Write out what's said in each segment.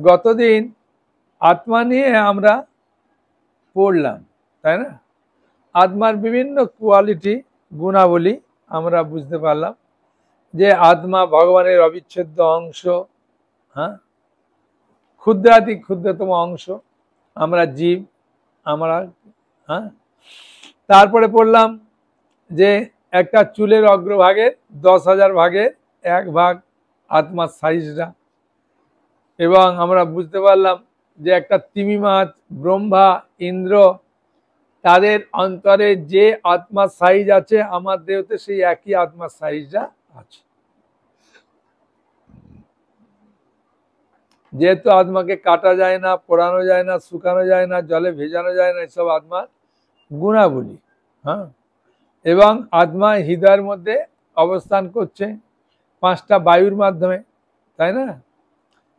গতদিন আত্মা নিয়ে আমরা পড়লাম, তাই না? আত্মার বিভিন্ন কোয়ালিটি, গুণাবলী আমরা বুঝতে পারলাম যে আত্মা ভগবানের অবিচ্ছেদ্য অংশ, হ্যাঁ, ক্ষুদ্রাতি ক্ষুদ্রতম অংশ, আমরা জীব, আমরা, হ্যাঁ। তারপরে পড়লাম যে একটা চুলের অগ্রভাগের 10,000 ভাগের 1 ভাগ আত্মার সাইজটা, এবং আমরা বুঝতে পারলাম যে একটা তিমি মাছ, ব্রহ্মা, ইন্দ্র, তাদের অন্তরে যে আত্মার সাইজ আছে আমার দেহতে সেই একই আত্মার সাইজটা আছে। যেহেতু আত্মাকে কাটা যায় না, পোড়ানো যায় না, শুকানো যায় না, জলে ভেজানো যায় না, এসব আত্মার গুণাবলী, হ্যাঁ। এবং আত্মা হৃদয়ের মধ্যে অবস্থান করছে 5টা বায়ুর মাধ্যমে, তাই না?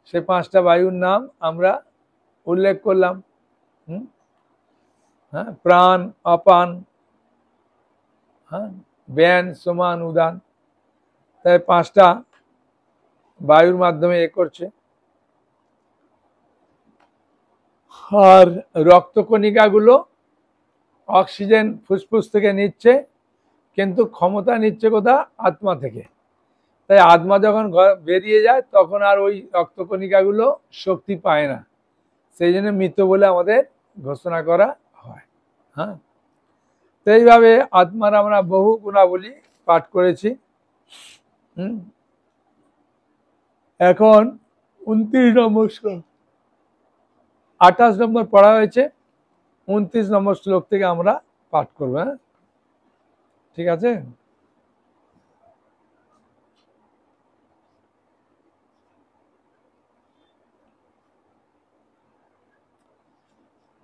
সেই 5টা বায়ুর নাম আমরা উল্লেখ করলাম, হ্যাঁ, প্রাণ, অপান, হ্যাঁ, ব্যান, সমান, উদান। তাই 5টা বায়ুর মাধ্যমে এ করছে। আর রক্তকণিকাগুলো অক্সিজেন ফুসফুস থেকে নিচ্ছে, কিন্তু ক্ষমতা নিচ্ছে কোথা? আত্মা থেকে। তাই আত্মা যখন বেরিয়ে যায় তখন আর ওই রক্তকণিকাগুলো শক্তি পায় না, সেই জন্য মৃত বলে আমাদের ঘোষণা করা হয়, হ্যাঁ। তো এইভাবে আত্মার আমরা বহু গুণাবলী পাঠ করেছি। এখন 29 নম্বর শ্লোক, 28 নম্বর পড়া হয়েছে, 29 নম্বর শ্লোক থেকে আমরা পাঠ করবো, হ্যাঁ, ঠিক আছে?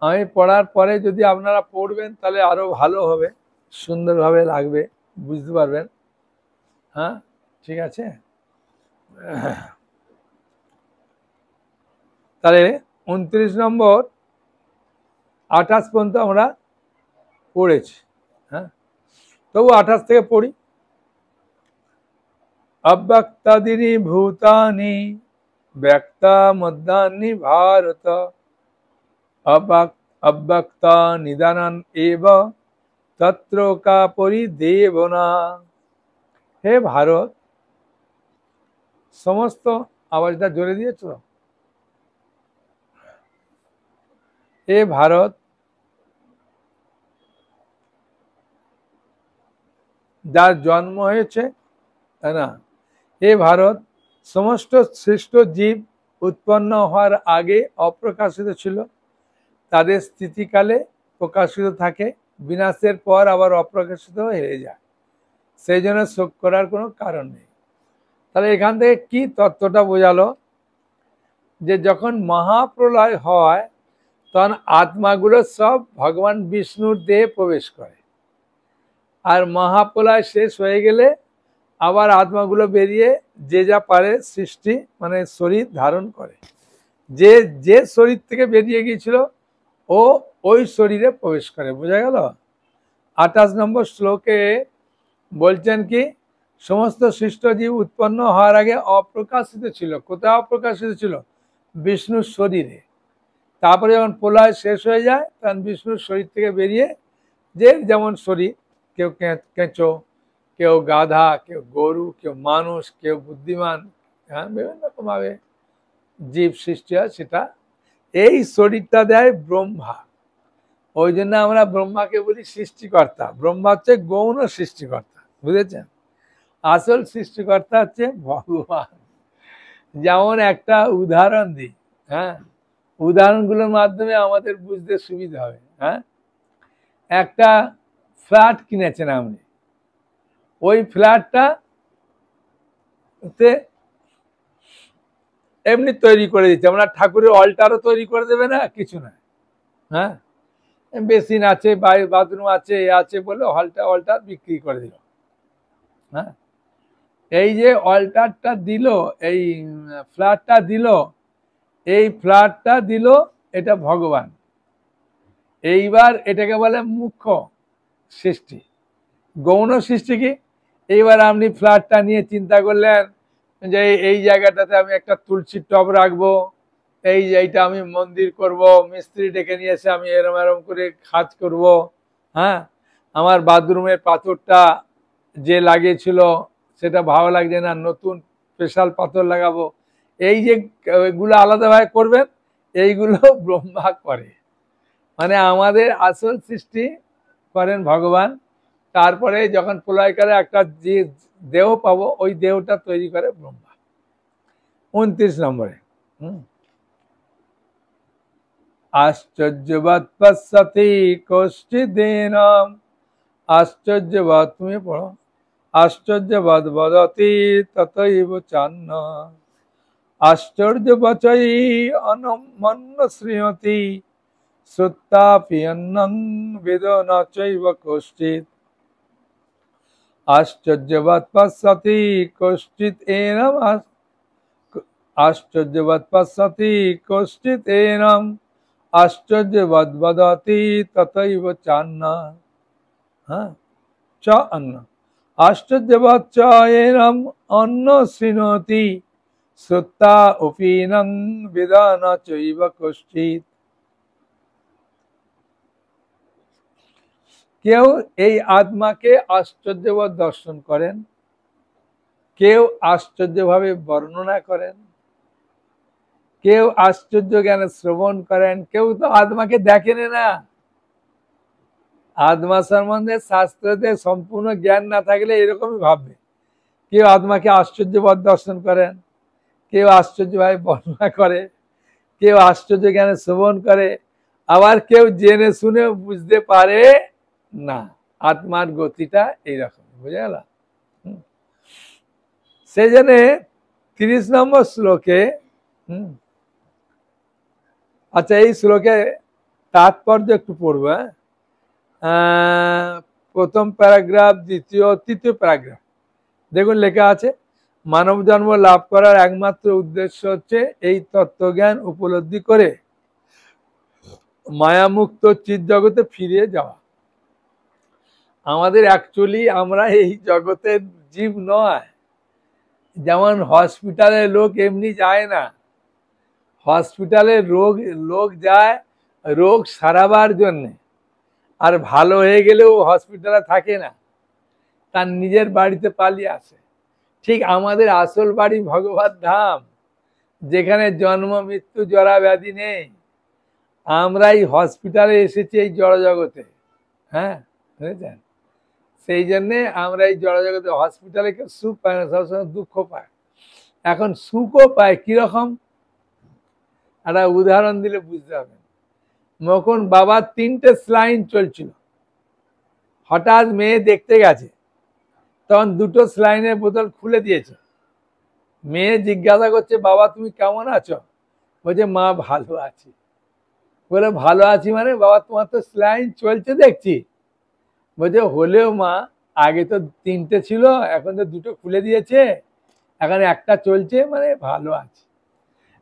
আমি পড়ার পরে যদি আপনারা পড়বেন তাহলে আরো ভালো হবে, সুন্দরভাবে লাগবে, বুঝতে পারবেন, হ্যাঁ, ঠিক আছে? তাহলে 29 নম্বর 28 পর্যন্ত আমরা পড়েছি, হ্যাঁ। তবু 28 থেকে পড়ি। অব্যক্তাদিনি ভূতানি ব্যক্তা মধ্যানি ভারত অব্যক্তা নিদানান এব তত্র কা পরিদেবনা। হে ভারত, সমস্ত, আওয়াজটা জোরে দিয়েছ? হে ভারত, যার জন্ম হয়েছে, তাই না? হে ভারত, সমস্ত সৃষ্ট জীব উৎপন্ন হওয়ার আগে অপ্রকাশিত ছিল, তাদের স্থিতিকালে প্রকাশিত থাকে, বিনাশের পর আবার অপ্রকাশিত হয়ে যায়, সেই জন্য শোক করার কোনো কারণ নেই। তাহলে এখান থেকে কি তত্ত্বটা বোঝালো? যে যখন মহাপ্রলয় হয় তখন আত্মাগুলো সব ভগবান বিষ্ণুর দেহে প্রবেশ করে, আর মহাপ্রলয় শেষ হয়ে গেলে আবার আত্মাগুলো বেরিয়ে যে যা পারে সৃষ্টি মানে শরীর ধারণ করে, যে যে শরীর থেকে বেরিয়ে গিয়েছিল ও ওই শরীরে প্রবেশ করে। বোঝা গেল? 28 নম্বর শ্লোকে বলছেন কি, সমস্ত সৃষ্ট জীব উৎপন্ন হওয়ার আগে অপ্রকাশিত ছিল। কোথায় অপ্রকাশিত ছিল? বিষ্ণুর শরীরে। তারপরে যখন প্রলয় শেষ হয়ে যায় তখন বিষ্ণুর শরীর থেকে বেরিয়ে যে যেমন শরীর, কেউ কেঁচো, কেউ গাধা, কেউ গরু, কেউ মানুষ, কেউ বুদ্ধিমান, হ্যাঁ, বিভিন্ন রকমভাবে জীব সৃষ্টি হয়, সেটা এই শরীরটা দেয় ব্রহ্মা। ওই জন্য আমরা ব্রহ্মাকে বলি সৃষ্টিকর্তা। ব্রহ্মা হচ্ছে গৌণ সৃষ্টিকর্তা, বুঝেছেন? আসল সৃষ্টিকর্তা হচ্ছে ভগবান। যেমন একটা উদাহরণ দিই, হ্যাঁ, উদাহরণগুলোর মাধ্যমে আমাদের বুঝতে সুবিধা হবে, হ্যাঁ। একটা ফ্ল্যাট কিনেছেন আপনি, ওই ফ্ল্যাটটা এমনি তৈরি করে দিচ্ছে, আমরা ঠাকুরের অল্টারও তৈরি করে দেবে না, কিছু না, হ্যাঁ, বেসিন আছে, বাথরুম আছে, এ আছে বলে অল্টার বিক্রি করে দিল, হ্যাঁ। এই যে অল্টারটা দিল, এই ফ্ল্যাটটা দিল, এই ফ্ল্যাটটা দিল, এটা ভগবান। এইবার এটাকে বলে মুখ্য সৃষ্টি। গৌণ সৃষ্টি কি? এইবার আপনি ফ্ল্যাটটা নিয়ে চিন্তা করলেন যে এই জায়গাটাতে আমি একটা তুলসীর টব রাখবো, এইটা আমি মন্দির করব, মিস্ত্রি ডেকে নিয়ে এসে আমি এরম এরম করে কাজ করব। হ্যাঁ, আমার বাথরুমের পাথরটা যে লাগিয়েছিল সেটা ভালো লাগছে না, নতুন স্পেশাল পাথর লাগাবো। এই যে এগুলো আলাদাভাবে করবেন, এইগুলো ব্রহ্মা করে। মানে আমাদের আসল সৃষ্টি করেন ভগবান, তারপরে যখন প্রলয়কালে একটা যে দেহ পাবো ওই দেহটা তৈরি করে ব্রহ্মা। 29 নম্বরে আশ্চর্যবাদ পশ্যতি কষ্টিদেনাম, আশ্চর্যবাদ, তুমি পড়ো, আশ্চর্যবাদ বদতি ততৈব চান্ন, আশ্চর্যবচৈ অনমন্য শ্রীয়তি, শ্রুত্তাপি অন্নং বেদ ন চৈব কশ্চিৎ, আশ্চর্যবাদ পশ্যতি কশ্চিৎ এনম, আশ্চর্যবাদ পশ্যতি কশ্চিৎ এনম, আশ্চর্যবাদ বদতি ততৈব চান্ন। হ্যাঁ, চ অন্ন, আশ্চর্যবাদ চ এনম অন্ন শৃণোতি, শ্রুত্তা অপিনং বেদ ন চৈব কশ্চিৎ। কেউ এই আত্মাকে আশ্চর্যভাবে দর্শন করেন, কেউ আশ্চর্যভাবে বর্ণনা করেন, কেউ আশ্চর্য জ্ঞানে শ্রবণ করেন, কেউ তো আত্মাকে দেখেন না। আত্মা সম্বন্ধে শাস্ত্রতে সম্পূর্ণ জ্ঞান না থাকলে এরকমই ভাববে। কেউ আত্মাকে আশ্চর্যভাবে দর্শন করেন, কেউ আশ্চর্যভাবে বর্ণনা করে, কেউ আশ্চর্য জ্ঞানে শ্রবণ করে, আবার কেউ জেনে শুনে বুঝতে পারে না। আত্মার গতিটা এইরকম, বুঝে গেল? সেই জন্য 30 নম্বর শ্লোকে, আচ্ছা এই শ্লোকে তাৎপর্য একটু পড়ব। প্রথম প্যারাগ্রাফ, দ্বিতীয়, তৃতীয় প্যারাগ্রাফ দেখুন লেখা আছে, মানব জন্ম লাভ করার একমাত্র উদ্দেশ্য হচ্ছে এই তত্ত্বজ্ঞান উপলব্ধি করে মায়ামুক্ত চিৎ জগতে ফিরে যাওয়া। আমাদের অ্যাকচুয়ালি আমরা এই জগতের জীব নয়। যেমন হসপিটালে লোক এমনি যায় না, হসপিটালে লোক যায় রোগ সারাবার জন্যে, আর ভালো হয়ে গেলেও হসপিটালে থাকে না, তার নিজের বাড়িতে পালিয়ে আসে। ঠিক আমাদের আসল বাড়ি ভগবত ধাম, যেখানে জন্ম মৃত্যু জরা ব্যাধি নেই। আমরা এই হসপিটালে এসেছি এই জড়জগতে। হ্যাঁ, বুঝেছেন? সেই জন্যে আমরা এই জড়জগতে, হসপিটালে কেউ সুখ পায় না, সবসময় দুঃখ পায়। এখন সুখও পায় কিরকম, একটা উদাহরণ দিলে বুঝতে হবে। যখন বাবার 3টে স্লাইন চলছিল, হঠাৎ মেয়ে দেখতে গেছে, তখন 2টো স্লাইনের বোতল খুলে দিয়েছে। মেয়ে জিজ্ঞাসা করছে, বাবা তুমি কেমন আছো? বলছে, মা ভালো আছি। বলে, ভালো আছি মানে? বাবা তোমার তো স্লাইন চলছে দেখছি। বলছে, হলেও মা আগে তো 3টে ছিল, এখন তো 2টো খুলে দিয়েছে, এখন একটা চলছে, মানে ভালো আছে।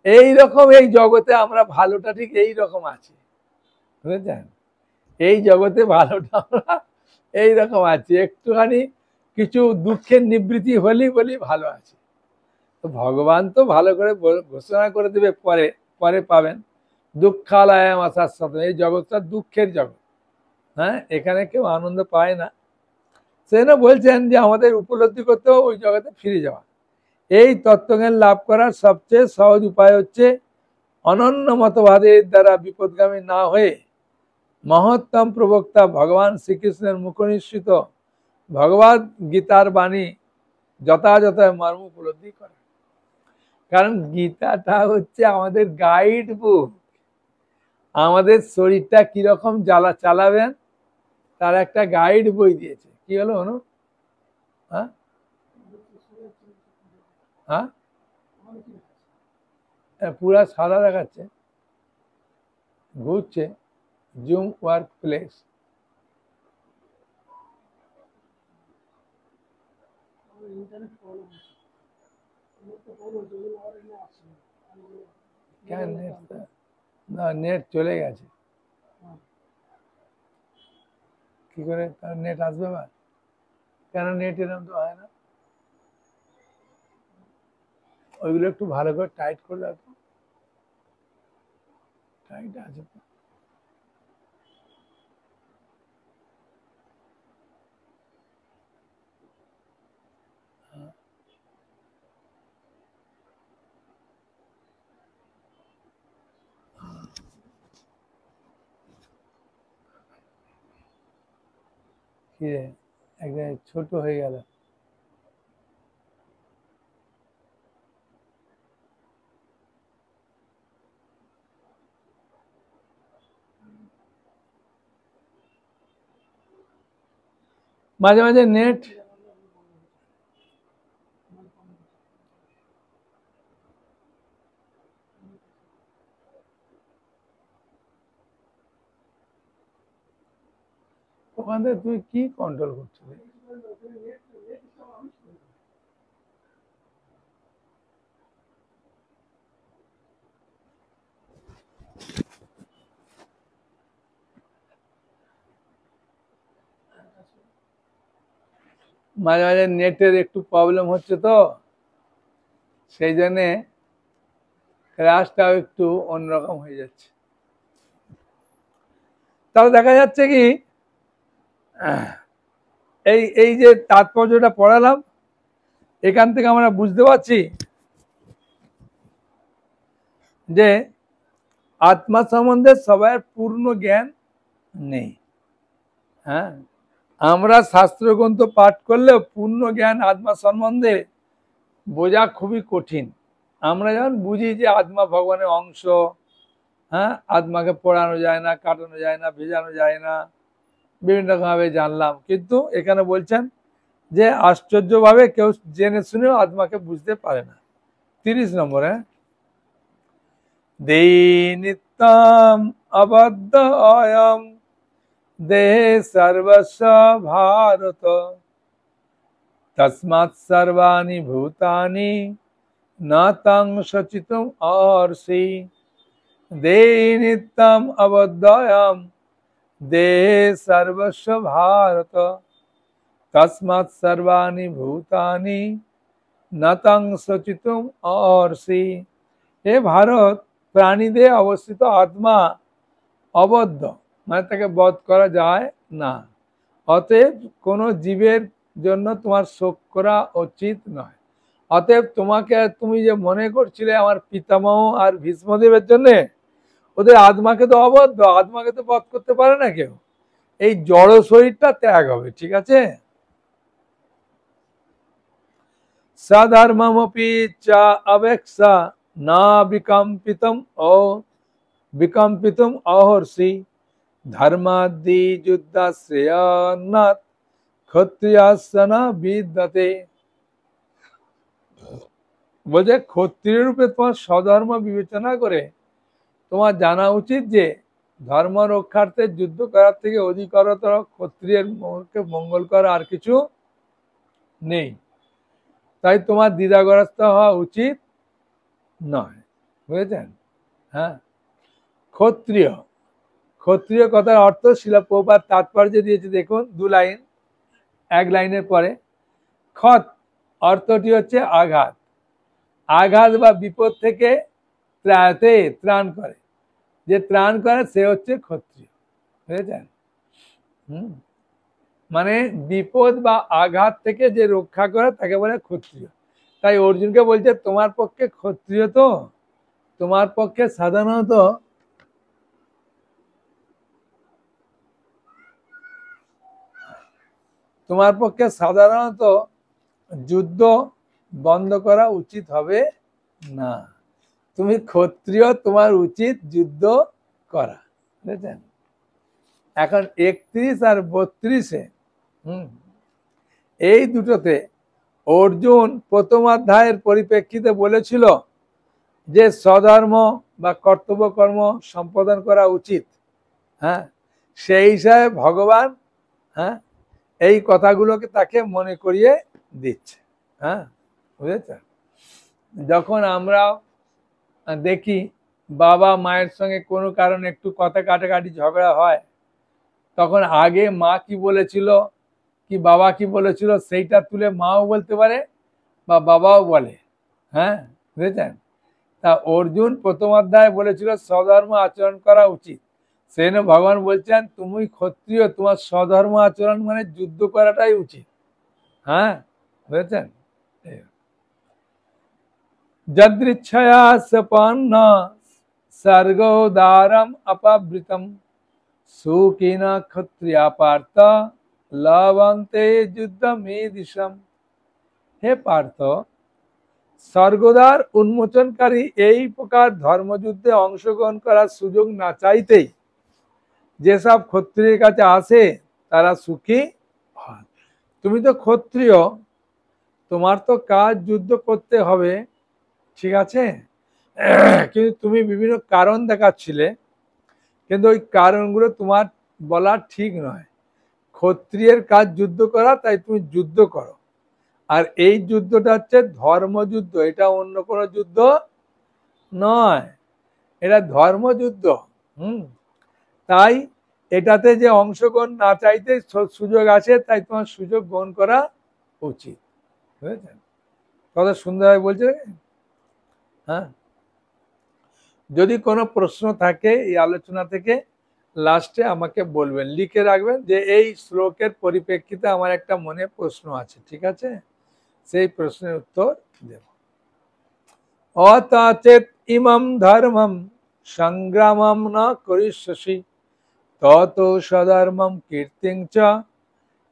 এইরকম এই জগতে আমরা ভালোটা ঠিক এইরকম আছি, বুঝেছেন? এই জগতে ভালোটা আমরা এইরকম আছি, একটুখানি কিছু দুঃখের নিবৃত্তি হলেই বলি ভালো আছে। তো ভগবান তো ভালো করে ঘোষণা করে দেবে, পরে পরে পাবেন। দুঃখালয়াম আশাশ্বত, এই জগৎটা দুঃখের জগৎ। হ্যাঁ, এখানে কেউ আনন্দ পায় না। সেজন্য বলছেন যে আমাদের উপলব্ধি করতে ওই জগতে ফিরে যাওয়া। এই তত্ত্বজ্ঞান লাভ করার সবচেয়ে সহজ উপায় হচ্ছে অনন্য মতবাদের দ্বারা বিপদগামী না হয়ে মহত্তম প্রবক্তা ভগবান শ্রীকৃষ্ণের মুখনিসৃত ভগবদ গীতার বাণী যথাযথ মর্ম উপলব্ধি করা। কারণ গীতাটা হচ্ছে আমাদের গাইড বুক। আমাদের শরীরটা কিরকম চালাবেন তার একটা গাইড বই দিয়েছে। কি হলো অনু? হ্যাঁ হ্যাঁ, পুরা সাদা দেখাচ্ছে, ঘুরছে, জুম ওয়ার্ক প্লেস। কেন না, নেট চলে গেছে কি করে? তার নেট আসবে আবার? কেন নেট এরকম তো হয় না? ওইগুলো একটু ভালো করে টাইট করে রাখো। টাইট আছে তো। কি রে, একদম ছোট হয়ে গেল। মাঝে মাঝে নেট ওখান থেকে তুই কি কন্ট্রোল করছিস? মাঝে মাঝে নেটের একটু প্রবলেম হচ্ছে তো, সেই জন্যে ক্লাসটাও একটু অন্যরকম হয়ে যাচ্ছে। তাহলে দেখা যাচ্ছে কি, এই এই যে তাৎপর্যটা পড়ালাম, এখান থেকে আমরা বুঝতে পারছি যে আত্মা সম্বন্ধে সবার পূর্ণ জ্ঞান নেই। হ্যাঁ, আমরা শাস্ত্রগ্রন্থ পাঠ করলেও পূর্ণ জ্ঞান আত্মা সম্বন্ধে বোঝা খুবই কঠিন। আমরা যেমন বুঝি যে আত্মা ভগবানের অংশ, হ্যাঁ, আত্মাকে পড়ানো যায় না, কাটানো যায় না, ভেজানো যায় না, বিভিন্ন রকমভাবে জানলাম। কিন্তু এখানে বলছেন যে আশ্চর্যভাবে কেউ জেনে শুনেও আত্মাকে বুঝতে পারে না। 30 নম্বরে, দেহি নিত্যম অবদ্ধ অয়ম দেহে সর্বস্ব ভারত তস্মাৎ সর্বাণি ভূতানি না তং সচিতুম অর্ষি। দেহি নিত্যম অবদ্ধয়ম দেহে সর্বস্ব ভারত তস্মাৎ সর্বাণি ভূতানি না তং সচিতুম অর্ষি। হে ভারত, প্রাণীদের অবস্থিত আত্মা অবদ্ধ, মানে তাকে বধ করা যায় না। অতএব কোনো জীবের জন্য তোমার শোক করা উচিত নয়। অতএব তুমি যে মনে করছিলে আমার পিতামহ আর ভীষ্মদেবের জন্যে, ওদের আত্মাকে তো অবদ্ধ, আত্মাকে তো বধ করতে পারে না কেউ। এই জড় শরীরটা ত্যাগ হবে, ঠিক আছে। সধর্মমপি চা অবেক্ষা না বিকম্পিতম অহর্ষি ধর্মাদি যুদ্ধাশ্রয়ান্নাৎ ক্ষত্রিয়াসন বিদ্যতে। বলছে ক্ষত্রিয় রূপে তোমার স্বধর্ম বিবেচনা করে তোমার জানা উচিত যে ধর্ম রক্ষার্থে যুদ্ধ করার থেকে অধিকতর ক্ষত্রিয়ের মঙ্গল করা আর কিছু নেই। তাই তোমার দ্বিধাগ্রস্ত হওয়া উচিত নয়, বুঝেছেন। হ্যাঁ, ক্ষত্রিয়, ক্ষত্রিয় কথার অর্থ শিলা প্রভুপাদ তাৎপর্য দিয়েছে, দেখুন 2 লাইন, 1 লাইনের পরে। ক্ষত অর্থটি হচ্ছে আঘাত, আঘাত বা বিপদ থেকে ত্রাণ করে, যে ত্রাণ করে সে হচ্ছে ক্ষত্রিয়, বুঝেছেন। মানে বিপদ বা আঘাত থেকে যে রক্ষা করে তাকে বলে ক্ষত্রিয়। তাই অর্জুনকে বলছে তোমার পক্ষে ক্ষত্রিয় তো, তোমার পক্ষে সাধারণত যুদ্ধ বন্ধ করা উচিত হবে না। তুমি ক্ষত্রিয়, তোমার উচিত যুদ্ধ করা, বুঝেছেন। এখন 31 আর 32-এ এই দুটোতে অর্জুন প্রথম অধ্যায়ের পরিপ্রেক্ষিতে বলেছিল যে স্বধর্ম বা কর্তব্য কর্ম সম্পাদন করা উচিত। হ্যাঁ, সেই হিসাবে ভগবান, হ্যাঁ, এই কথাগুলোকে তাকে মনে করিয়ে দিচ্ছে। হ্যাঁ, বুঝেছেন। যখন আমরা দেখি বাবা মায়ের সঙ্গে কোনো কারণে একটু কথা কাটাকাটি ঝগড়া হয়, তখন আগে মা কি বলেছিল কি বাবা কি বলেছিল সেইটা তুলে মাও বলতে পারে বা বাবাও বলে। হ্যাঁ, বুঝেছেন। তা অর্জুন প্রথম অধ্যায়ে বলেছিল স্বধর্ম আচরণ করা উচিত, সেই জন্য ভগবান বলছেন তুমি ক্ষত্রিয়, তোমার স্বধর্ম আচরণ মানে যুদ্ধ করাটাই উচিত। হ্যাঁ, বুঝেছেন? যদৃচ্ছয়া সপন্ন স্বর্গোদারম অপাবৃতম সুখিন ক্ষত্রিয়া পার্থ লভন্তে যুদ্ধমেদিশম। হে পার্থ, স্বর্গদ্বার উন্মোচনকারী এই প্রকার ধর্মযুদ্ধে অংশগ্রহণ করার সুযোগ না চাইতেই যেসব ক্ষত্রিয়ের কাছে আসে তারা সুখী হয়। তুমি তো ক্ষত্রিয়, তোমার তো কাজ যুদ্ধ করতে হবে, ঠিক আছে, কিন্তু তুমি বিভিন্ন কারণ দেখাচ্ছিলে, কিন্তু ওই কারণগুলো তোমার বলা ঠিক নয়। ক্ষত্রিয়ের কাজ যুদ্ধ করা, তাই তুমি যুদ্ধ করো। আর এই যুদ্ধটা হচ্ছে ধর্মযুদ্ধ, এটা অন্য কোনো যুদ্ধ নয়, এটা ধর্মযুদ্ধ। তাই এটাতে যে অংশগ্রহণ না চাইতে সুযোগ আছে, তাই তোমার সুযোগ গ্রহণ করা উচিত। বুঝেছেন কত সুন্দরভাবে বলছে? হ্যাঁ, যদি কোনো প্রশ্ন থাকে এই আলোচনা থেকে লাস্টে আমাকে বলবেন, লিখে রাখবেন যে এই শ্লোকের পরিপ্রেক্ষিতে আমার একটা মনে প্রশ্ন আছে, ঠিক আছে, সেই প্রশ্নের উত্তর দেব। অতাচেত ইমম ধর্মম সংগ্রামম ন করিষ্যসি তত সধর্মম কীর্তিং চ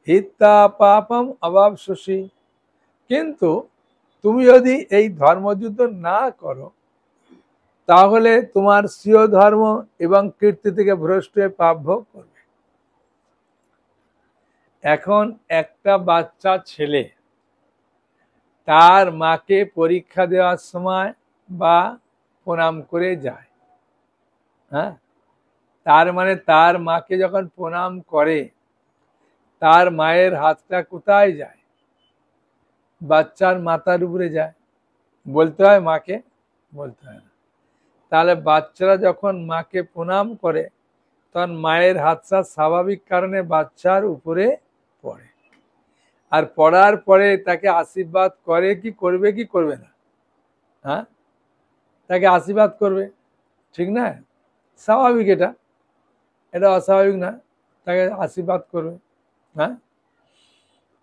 হিত্তা পাপম অবাপসসি। কিন্তু তুমি যদি এই ধর্মযুদ্ধ না করো তাহলে তোমার স্বীয় ধর্ম এবং কীর্তি থেকে ভ্রষ্ট হয়ে পাপ ভোগ করবে। এখন একটা বাচ্চা ছেলে তার মাকে পরীক্ষা দেওয়ার সময় বা প্রণাম করে যায়, হ্যাঁ, তার মানে তার মাকে যখন প্রণাম করে তার মায়ের হাতটা কোথায় যায়? বাচ্চার মাথার উপরে যায়। বলতে হয় মাকে? বলতে হয় না। তাহলে বাচ্চারা যখন মাকে প্রণাম করে তখন মায়ের হাতটা স্বাভাবিক কারণে বাচ্চার উপরে পড়ে, আর পড়ার পরে তাকে আশীর্বাদ করে কি করবে কি করবে না? হ্যাঁ, তাকে আশীর্বাদ করবে, ঠিক না? স্বাভাবিক, এটা এটা অস্বাভাবিক না, তাকে আশীর্বাদ করবে। হ্যাঁ,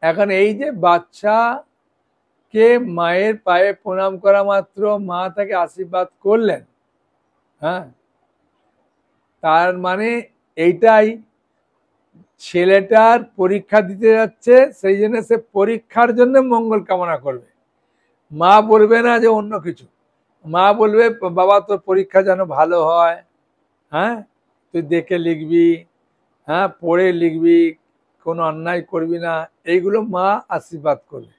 এখন এই যে বাচ্চাকে মায়ের পায়ে প্রণাম করা মাত্র মা তাকে আশীর্বাদ করলেন, হ্যাঁ, তার মানে এইটাই ছেলেটার পরীক্ষা দিতে যাচ্ছে, সেই জন্য সে পরীক্ষার জন্য মঙ্গল কামনা করবে। মা বলবে না যে অন্য কিছু, মা বলবে বাবা তোর পরীক্ষা যেন ভালো হয়, হ্যাঁ, তুই দেখে লিখবি, হ্যাঁ, পড়ে লিখবি, কোনো অন্যায় করবি না, এইগুলো মা আশীর্বাদ করবে।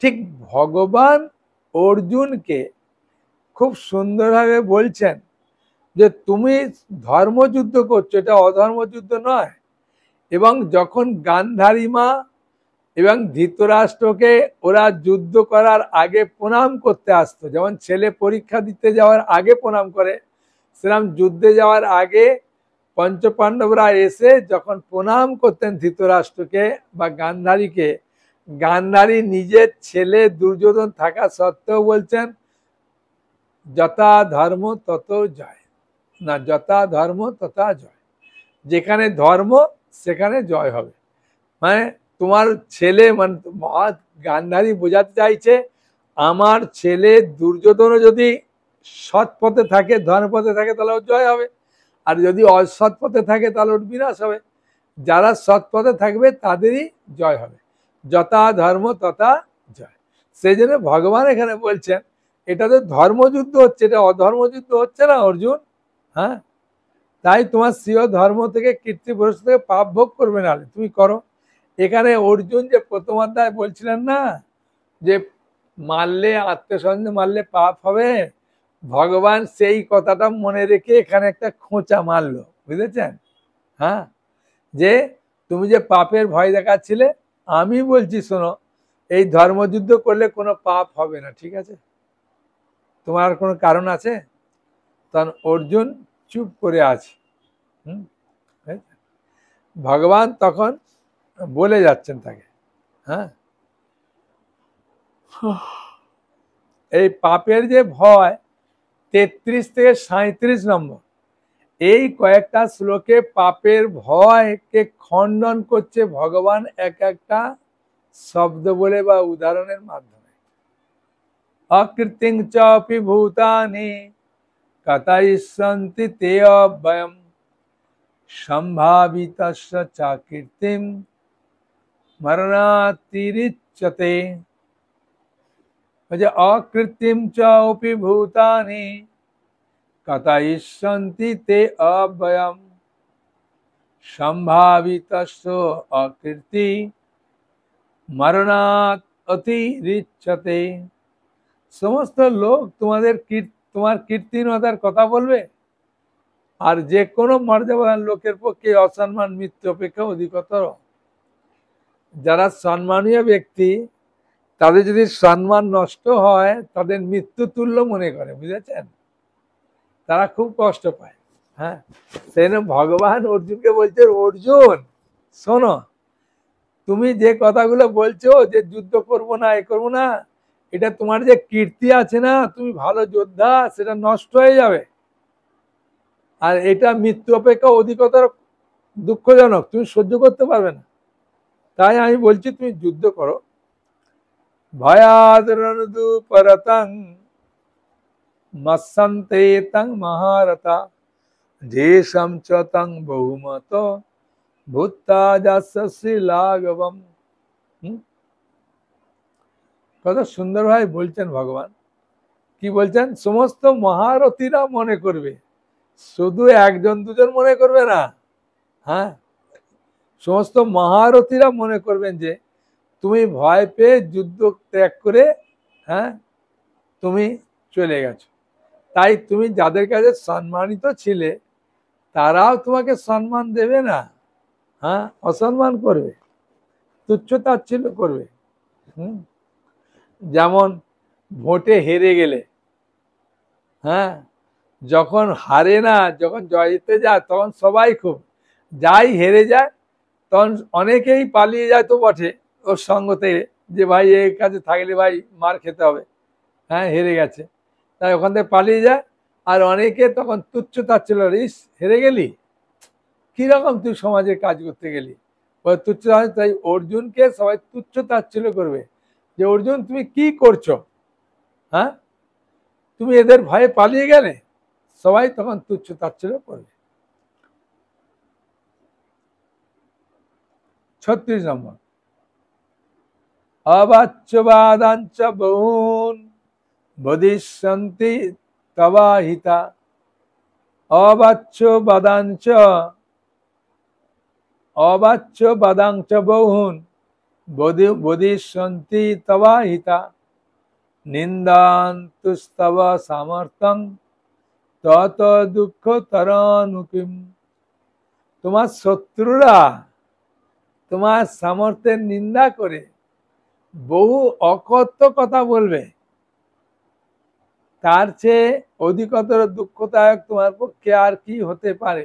ঠিক ভগবান অর্জুনকে খুব সুন্দরভাবে বলছেন যে তুমি ধর্মযুদ্ধ করছো, এটা অধর্মযুদ্ধ নয়। এবং যখন গান্ধারী মা এবং ধৃতরাষ্ট্রকে ওরা যুদ্ধ করার আগে প্রণাম করতে আসতো, যেমন ছেলে পরীক্ষা দিতে যাওয়ার আগে প্রণাম করে, সেরকম যুদ্ধে যাওয়ার আগে পঞ্চপাণ্ডবরা এসে যখন প্রণাম করতেন ধৃতরাষ্ট্রকে বা গান্ধারীকে, গান্ধারী নিজের ছেলে দুর্যোধন থাকা সত্ত্বেও বলছেন যথা ধর্ম তত জয়, না যথা ধর্ম তথা জয়, যেখানে ধর্ম সেখানে জয় হবে। মানে তোমার ছেলে, মানে গান্ধারী বোঝাতে চাইছে আমার ছেলে দুর্যোধনও যদি সৎ পথে থাকে, ধর্ম পথে থাকে, তাহলে ওর জয় হবে, আর যদি অসৎ পথে থাকে তাহলে ওর বিনাশ হবে। যারা সৎ পথে থাকবে তাদেরই জয় হবে, যথা ধর্ম তথা জয়। সেই জন্য ভগবান এখানে বলছেন এটা তো ধর্মযুদ্ধ হচ্ছে, এটা অধর্মযুদ্ধ হচ্ছে না অর্জুন। হ্যাঁ, তাই তোমার স্বীয় ধর্ম থেকে কীর্তিভ্রষ্ট থেকে পাপ ভোগ করবে না, তুমি করো। এখানে অর্জুন যে প্রথম অধ্যায় বলছিলেন না যে মারলে, আত্মসন্দেহ মারলে পাপ হবে, ভগবান সেই কথাটা মনে রেখে এখানে একটা খোঁচা মারলো, বুঝেছেন? হ্যাঁ, যে তুমি যে পাপের ভয় দেখাচ্ছিলে, আমি বলছি শোনো, এই ধর্মযুদ্ধ করলে কোনো পাপ হবে না, ঠিক আছে, তোমার কোনো কারণ আছে? তখন অর্জুন চুপ করে আছে। ভগবান তখন বলে যাচ্ছেন তাকে, হ্যাঁ, এই পাপের যে ভয়, 33 থেকে 37 নম্বর এই কয়েকটা শ্লোকে পাপের ভয়কে খণ্ডন করছে ভগবান এক একটা শব্দ বলে বা উদাহরণের মাধ্যমে। অকৃতিং চাপি ভূতানি কতয়িষ্যন্তি তে অব্যয়ম সম্ভাবিতস্য চ কীর্তিম মরণাতিরিচ্যতে। বলছে অকৃত্রিম চাপি ভূতানি কতয়িষ্যন্তি তে অব্যয়ম সম্ভাবিতস্য অকীর্তি মরণাৎ অতিরিচ্যতে। সমস্ত লোক তোমার কীর্তিনতার কথা বলবে, আর যে কোনো মর্যাদাবান লোকের পক্ষে অসম্মান মৃত্যু অপেক্ষা অধিকতর। যারা সম্মানীয় ব্যক্তি তাদের যদি সম্মান নষ্ট হয় তাদের মৃত্যু তুল্য মনে করে, বুঝেছেন? তারা খুব কষ্ট পায়। হ্যাঁ, সেই জন্য ভগবান অর্জুনকে বলছে, অর্জুন শোনো, তুমি যে কথাগুলো বলছো যে যুদ্ধ করব না এ করবো না, এটা তোমার যে কীর্তি আছে না, তুমি ভালো যোদ্ধা, সেটা নষ্ট হয়ে যাবে। আর এটা মৃত্যু অপেক্ষা অধিকতর দুঃখজনক, তুমি সহ্য করতে পারবে না। তাই আমি বলছি তুমি যুদ্ধ করো। ভয়াদ রণদু পরতং মৎসন্তে তং মহারথা যেষম চ তং বহুমত ভূত্তা যাস্যসি লাঘবম। কত সুন্দরভাবে বলছেন ভগবান। কি বলছেন? সমস্ত মহারথীরা মনে করবে, শুধু একজন দুজন মনে করবে না। হ্যাঁ, সমস্ত মহারথীরা মনে করবেন যে তুমি ভয় পেয়ে যুদ্ধ ত্যাগ করে হ্যাঁ তুমি চলে গেছো। তাই তুমি যাদের কাছে সম্মানিত ছিলে তারাও তোমাকে সম্মান দেবে না, হ্যাঁ, অসম্মান করবে, তুচ্ছ-তাচ্ছিল্য করবে। যেমন ভোটে হেরে গেলে, হ্যাঁ, যখন হারে না, যখন জয়তে যায় তখন সবাই খুব, যাই হেরে যায় তখন অনেকেই পালিয়ে যায় তো বটে ওর সঙ্গতে, যে ভাই এর কাছে থাকলে ভাই মার খেতে হবে, হ্যাঁ হেরে গেছে, তাই ওখান থেকে পালিয়ে যায়। আর অনেকে তখন তুচ্ছ তাচ্ছিল্য, ইস হেরে গেলি, কিরকম তুই সমাজে কাজ করতে গেলি, তুচ্ছ। তাই অর্জুনকে সবাই তুচ্ছ তাচ্ছিল্য করবে যে অর্জুন তুমি কি করছো, হ্যাঁ, তুমি এদের ভয়ে পালিয়ে গেলে, সবাই তখন তুচ্ছ তাচ্ছিল্য করবে। 36 নম্বর অবাচ্যবাদাঞ্চ বহুন বদিষ্যন্তি তবাহিতা। অবাচ্যবাদাঞ্চ বহুন বদিষ্যন্তি তবাহিতা নিন্দান্তুস্তব সামর্থ্যং তত দুঃখ তরানুকিম। তোমার শত্রুরা তোমার সামর্থ্যের নিন্দা করে বহু অকথ্য কথা বলবে, তার চেয়ে অধিকতর দুঃখদায়ক তোমার পক্ষে আর কি হতে পারে।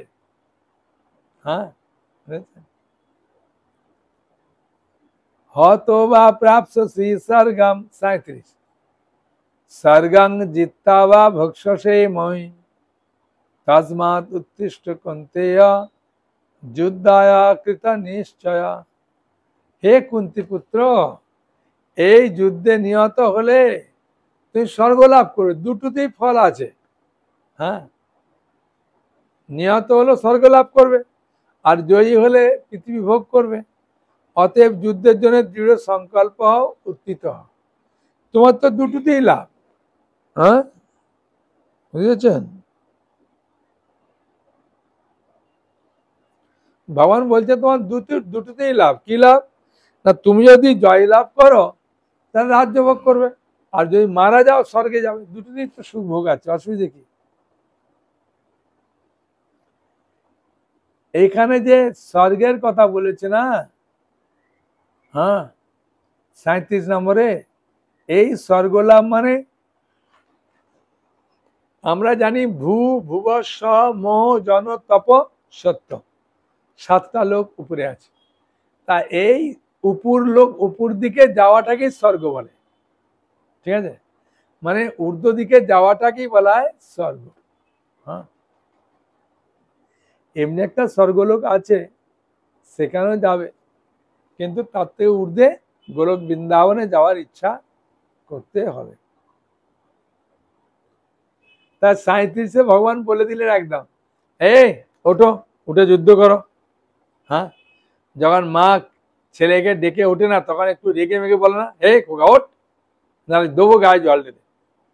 হ্যাঁ, হতো বা প্রাপ্স্যসি স্বর্গম। 37 স্বর্গং জিত্বা বা ভক্ষসে মই তস্মাৎ উত্তিষ্ঠ কুন্তেয় যুদ্ধায় কৃত নিশ্চয়। হে কুন্তি পুত্র, এই যুদ্ধে নিহত হলে তুমি স্বর্গ লাভ করবে, দুটোতেই ফল আছে। হ্যাঁ, নিহত হলে স্বর্গ লাভ করবে, আর জয়ী হলে পৃথিবী ভোগ করবে। অতএব যুদ্ধের জন্য দৃঢ় সংকল্প হও, উত্থিত হও, তোমার তো দুটোতেই লাভ। হ্যাঁ, বুঝেছেন? ভগবান বলছে তোমার দুটোতেই লাভ। কি লাভ না, তুমি যদি জয় লাভ করো তাহলে রাজ্য ভোগ করবে, আর যদি মারা যাও স্বর্গে যাবে, দুটোতেই তো সুখ ভোগ আছে, অসুবিধে কি? এইখানে যে স্বর্গের কথা বলেছে না, হ্যাঁ 37 নম্বরে, এই স্বর্গ লাভ মানে আমরা জানি ভুব স মোহ জন তপ সত্য, 7টা লোক উপরে আছে। তা এই উপর দিকে যাওয়াটাকে স্বর্গ বলে, ঠিক আছে? মানে ঊর্ধ্ব দিকে যাওয়াটাকেই বলা হয় স্বর্গ। হ্যাঁ, এমনি একটা স্বর্গলোক আছে, সেখানেও যাবে, কিন্তু তার থেকে ঊর্ধ্বে গোলক বৃন্দাবনে যাওয়ার ইচ্ছা করতে হবে। তার 37-এ ভগবান বলে দিলেন একদম, এই ওঠো, উঠে যুদ্ধ করো। হ্যাঁ, যখন মা ছেলেকে ডেকে ওঠে না, তখন একটু রেগে মেগে বলে না, হে খোকা ওঠ, নাহলে দেবো গায়ে জল ঢেলে,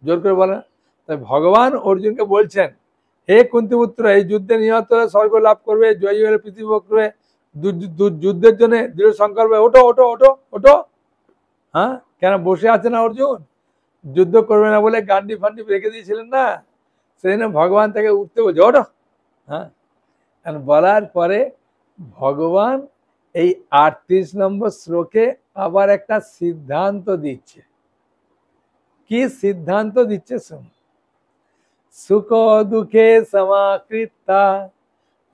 জোর করে বলে না। তাই ভগবান অর্জুনকে বলছেন, হে কুন্তিপুত্র, এই যুদ্ধে নিহত হলে স্বর্গ লাভ করবে, জয়ী হলে পৃথিবী ভোগ করবে, যুদ্ধের জন্য দৃঢ় সংকল্প, ওঠো ওঠো ওঠো ওঠো। হ্যাঁ, কেন বসে আছে না অর্জুন? যুদ্ধ করবে না বলে গান্ডি ফান্ডি রেখে দিয়েছিলেন না, সেজন্য ভগবান তাকে উঠতে বলছে, ওঠো। হ্যাঁ, বলার পরে ভগবান এই 38 নম্বর শ্লোকে আবার একটা সিদ্ধান্ত দিচ্ছে। কি সিদ্ধান্ত দিচ্ছে শুন, সুখ দুঃখে সমাকৃতা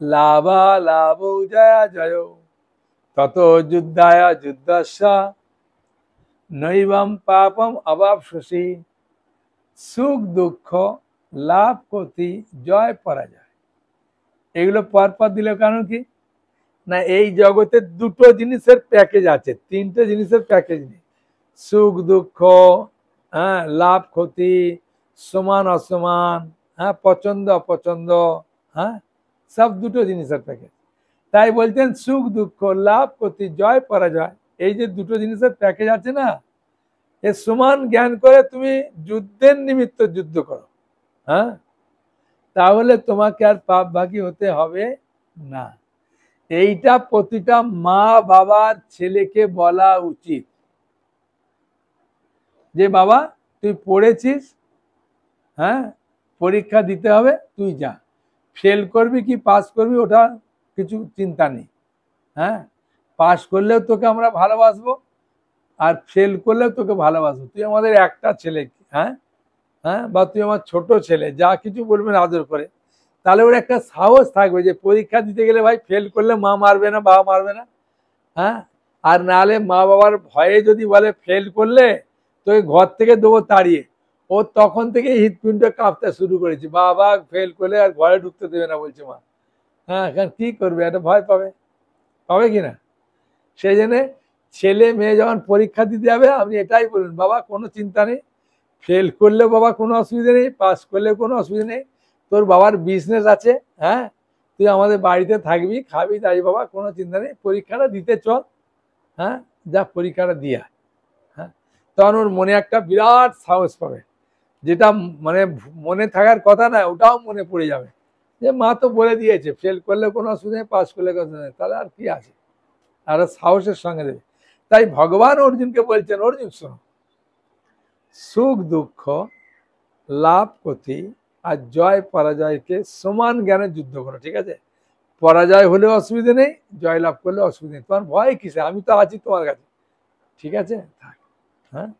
লাভা লাভ জয়া জয় তত যুদ্ধায় যুদ্ধস্য নৈবম পাপম অবাপসি। সুখ দুঃখ লাভ ক্ষতি জয় পরাজয়, এগুলো পরপর দিলে কারণ কি না, এই জগতে দুটো জিনিসের প্যাকেজ আছে, তিনটে জিনিসের প্যাকেজ নেই, সুখ দুঃখ, হ্যাঁ, লাভ ক্ষতি, সমান অসমান, হ্যাঁ, পছন্দ অপছন্দ, হ্যাঁ, সব দুটো জিনিসের প্যাকেজ। তাই বলছেন সুখ দুঃখ লাভ ক্ষতি জয় পরাজয়, এই যে দুটো জিনিসের প্যাকেজ আছে না, এ সমান জ্ঞান করে তুমি যুদ্ধের নিমিত্ত যুদ্ধ করো। হ্যাঁ, তাহলে তোমাকে আর পাপ ভাগী হতে হবে না। এইটা প্রতিটা মা বাবার ছেলেকে বলা উচিত, যে বাবা তুই পড়েছিস, হ্যাঁ, পরীক্ষা দিতে হবে, তুই যা, ফেল করবি কি পাস করবি ওটা কিছু চিন্তা নেই। হ্যাঁ, পাস করলেও তোকে আমরা ভালোবাসবো, আর ফেল করলেও তোকে ভালোবাসবো, তুই আমাদের একটা ছেলে। হ্যাঁ, হ্যাঁ, বা তুই আমার ছোট ছেলে, যা কিছু বলবেন আদর করে, তাহলে ওর একটা সাহস থাকবে যে পরীক্ষা দিতে গেলে ভাই ফেল করলে মা মারবে না, বাবা মারবে না। হ্যাঁ, আর নাহলে মা বাবার ভয়ে যদি বলে ফেল করলে তোকে ঘর থেকে দেবো তাড়িয়ে, ও তখন থেকে হৃৎপিণ্ড কাঁপতে শুরু করেছে, বাবা ফেল করলে আর ঘরে ঢুকতে দেবে না বলছে মা। হ্যাঁ, কারণ কি করবে, একটা ভয় পাবে, পাবে কি না? সেই জন্যে ছেলে মেয়ে যখন পরীক্ষা দিতে যাবে, আপনি এটাই বলুন, বাবা কোনো চিন্তা নেই, ফেল করলেও বাবা কোনো অসুবিধা নেই, পাস করলেও কোনো অসুবিধা নেই, তোর বাবার বিজনেস আছে, হ্যাঁ, তুই আমাদের বাড়িতে থাকবি খাবি, তাই বাবা কোনো চিন্তা নেই, পরীক্ষাটা দিতে চল। হ্যাঁ, যা পরীক্ষাটা দিয়া। হ্যাঁ, তখন ওর মনে একটা বিরাট সাহস পাবে, যেটা মানে মনে থাকার কথা না, ওটাও মনে পড়ে যাবে, যে মা তো বলে দিয়েছে ফেল করলে কোনো অসুবিধা নেই, পাস করলে কোনো অসুবিধা নেই, তাহলে আর কি আছে, আর সাহসের সঙ্গে দেবে। তাই ভগবান অর্জুনকে বলছেন, অর্জুন শোনো, সুখ দুঃখ লাভ ক্ষতি আর জয় পরাজয়কে সমান জ্ঞানে যুদ্ধ করো, ঠিক আছে? পরাজয় হলেও অসুবিধা নেই, জয় লাভ করলে অসুবিধা নেই, তোমার ভয় কিসে, আমি তো আছি তোমার কাছে, ঠিক আছে? হ্যাঁ,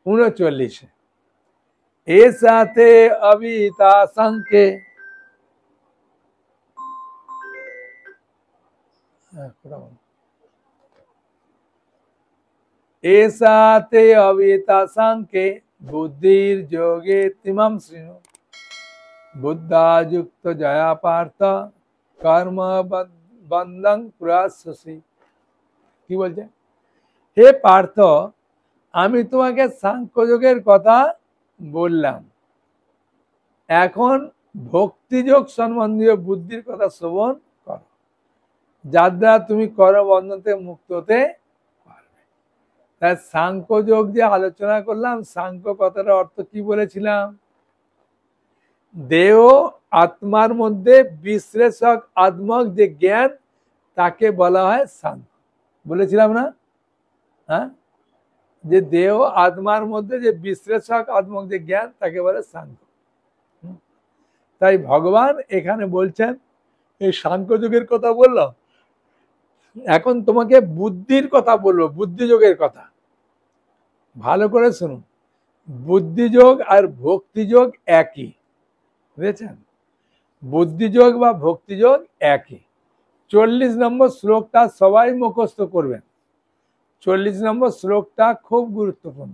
39 এসাতে অবিতা সংকে, এসাতে অবিতা সংকে বুদ্ধির যোগে তিমাম শ্রীণু বুদ্ধাযুক্ত জয়া পার্থ কর্ম বন্ধং পুরাশসি। কি বলছে? হে পার্থ, আমি তোমাকে সাংখ্যযোগের কথা বললাম, এখন ভক্তিযোগ সম্বন্ধীয় বুদ্ধির কথা শ্রবণ করো, যার দ্বারা তুমি কর্মবন্ধন থেকে মুক্ত হতে পারবে। তাই সাংখ্যযোগ যে আলোচনা করলাম, সাংখ্য কথার অর্থ কি বলেছিলাম? দেহ আত্মার মধ্যে বিশ্লেষক আত্মক যে জ্ঞান, তাকে বলা হয় সাংখ্য, বলেছিলাম না? হ্যাঁ, যে দেহ আত্মার মধ্যে যে বিশ্লেষক আত্মক যে জ্ঞান, তাকে বলে সাংখ্য। তাই ভগবান এখানে বলছেন, এই সাংখ্য যুগের কথা বললাম, এখন তোমাকে বুদ্ধির কথা বলবো, বুদ্ধিযোগের কথা। ভালো করে শুনুন, বুদ্ধিযোগ আর ভক্তিযোগ একই, বুঝেছেন? বুদ্ধিযোগ বা ভক্তিযোগ একই। 40 নম্বর শ্লোকটা সবাই মুখস্থ করবেন, 40 নম্বর শ্লোকটা খুব গুরুত্বপূর্ণ।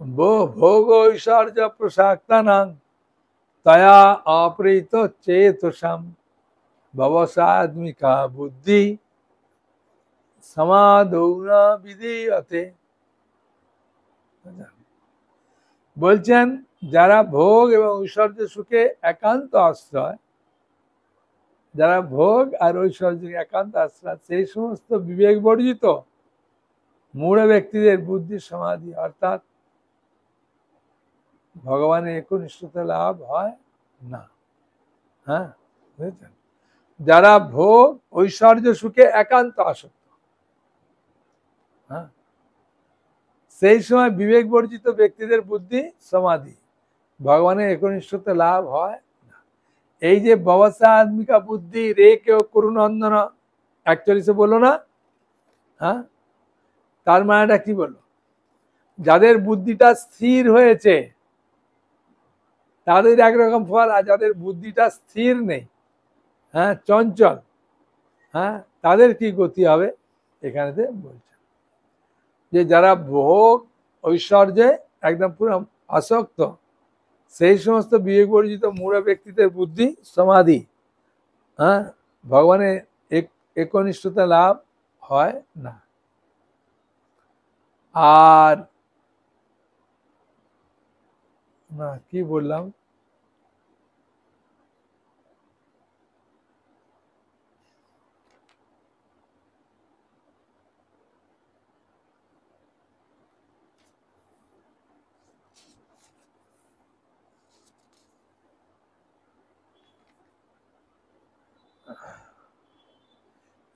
ভোগ ঐশ্বর্য প্রসাক্তানাং তয়া অপ্রীত চেতসাম ভবসাত্মিকা বুদ্ধি সমাদৌ ন বিধীয়তে। বলছেন যারা ভোগ এবং ঐশ্বর্য সুখে একান্ত আশ্রয়, যারা ভোগ আর ঐশ্বর্য একান্ত আশ্রয়, সেই সমস্ত বিবেক বর্জিত মূঢ় ব্যক্তিদের বুদ্ধি সমাধি অর্থাৎ ভগবানের একনিষ্ঠতা লাভ হয় না। হ্যাঁ, বুঝেছেন? যারা ভোগ ঐশ্বর্য সুখে একান্ত আসক্ত, হ্যাঁ, সেই সময় বিবেক বর্জিত ব্যক্তিদের বুদ্ধি সমাধি, ভগবানের একনিষ্ঠতা লাভ হয় না। এই যে ভবসা আত্মিকা বুদ্ধি রে কেউ করুনন্দন 41 বললো না? হ্যাঁ, তার মানেটা কি বললো? যাদের বুদ্ধিটা স্থির হয়েছে তাদের একরকম ফল, আর যাদের বুদ্ধিটা স্থির নেই, হ্যাঁ, চঞ্চল, হ্যাঁ, তাদের কি গতি হবে এখানেতে বলছে যে যারা ভোগ ঐশ্বর্যে একদম পুরো আসক্ত, সেই সমস্ত বিবেক বর্জিত মূঢ় ব্যক্তিদের বুদ্ধি সমাধি, হ্যাঁ, ভগবানের একনিষ্ঠতা লাভ হয় না। আর না, কি বললাম,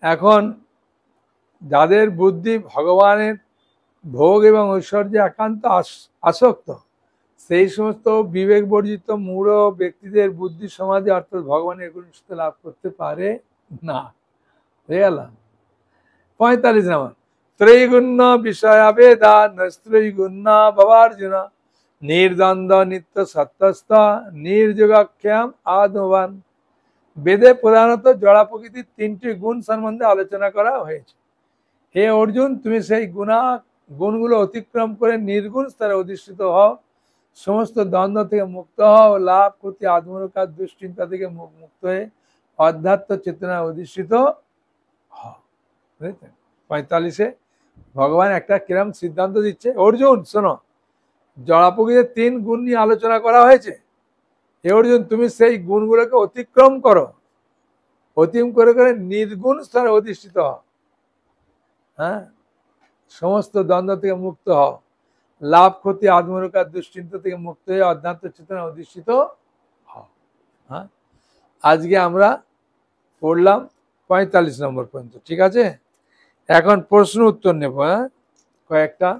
এখন যাদের বুদ্ধি ভগবানের ভোগ এবং ঐশ্বর্যে একান্ত আসক্ত, সেই সমস্ত বিবেক বর্জিত মূঢ় ব্যক্তিদের বুদ্ধি সমাধি অর্থাৎ ভগবানের একনিষ্ঠতা লাভ করতে পারে না। হয়ে গেল 45 নম্বর। ত্রৈগুণ্য বিষয়াবেদা নৈগুণ্য ভবার্জুন নির্দ্বন্দ্ব নিত্য সত্যস্থ নির্যোগাখ্যাম আদবান। বেদে প্রধানত জড়া প্রকৃতির 3টি গুণ সম্বন্ধে আলোচনা করা হয়েছে। হে অর্জুন, তুমি সেই গুণগুলো অতিক্রম করে নির্গুণ স্তরে অধিষ্ঠিত হও, সমস্ত দ্বন্দ্ব থেকে মুক্ত হও, লাভ ক্ষতি আত্মরক্ষা দুশ্চিন্তা থেকে মুক্ত হয়ে অধ্যাত্ম চেতনায় অধিষ্ঠিত হও। বুঝেছেন? 45-এ ভগবান একটা কিরম সিদ্ধান্ত দিচ্ছে, অর্জুন শোনো, জড়া প্রকৃতির 3 গুণ নিয়ে আলোচনা করা হয়েছে। হে অর্জুন, তুমি সেই গুণগুলোকে অতিক্রম করো, অতিক্রম করে করে নির্গুণ স্তরে অধিষ্ঠিত হও, হ্যাঁ, সমস্ত দ্বন্দ্ব থেকে মুক্ত হও, লাভ ক্ষতি আত্মরক্ষা দুশ্চিন্তা থেকে মুক্ত হয়ে অধ্যাত্ম চেতনা অধিষ্ঠিত হও। হ্যাঁ, আজকে আমরা পড়লাম 45 নম্বর পর্যন্ত, ঠিক আছে? এখন প্রশ্ন উত্তর নেব, হ্যাঁ, কয়েকটা।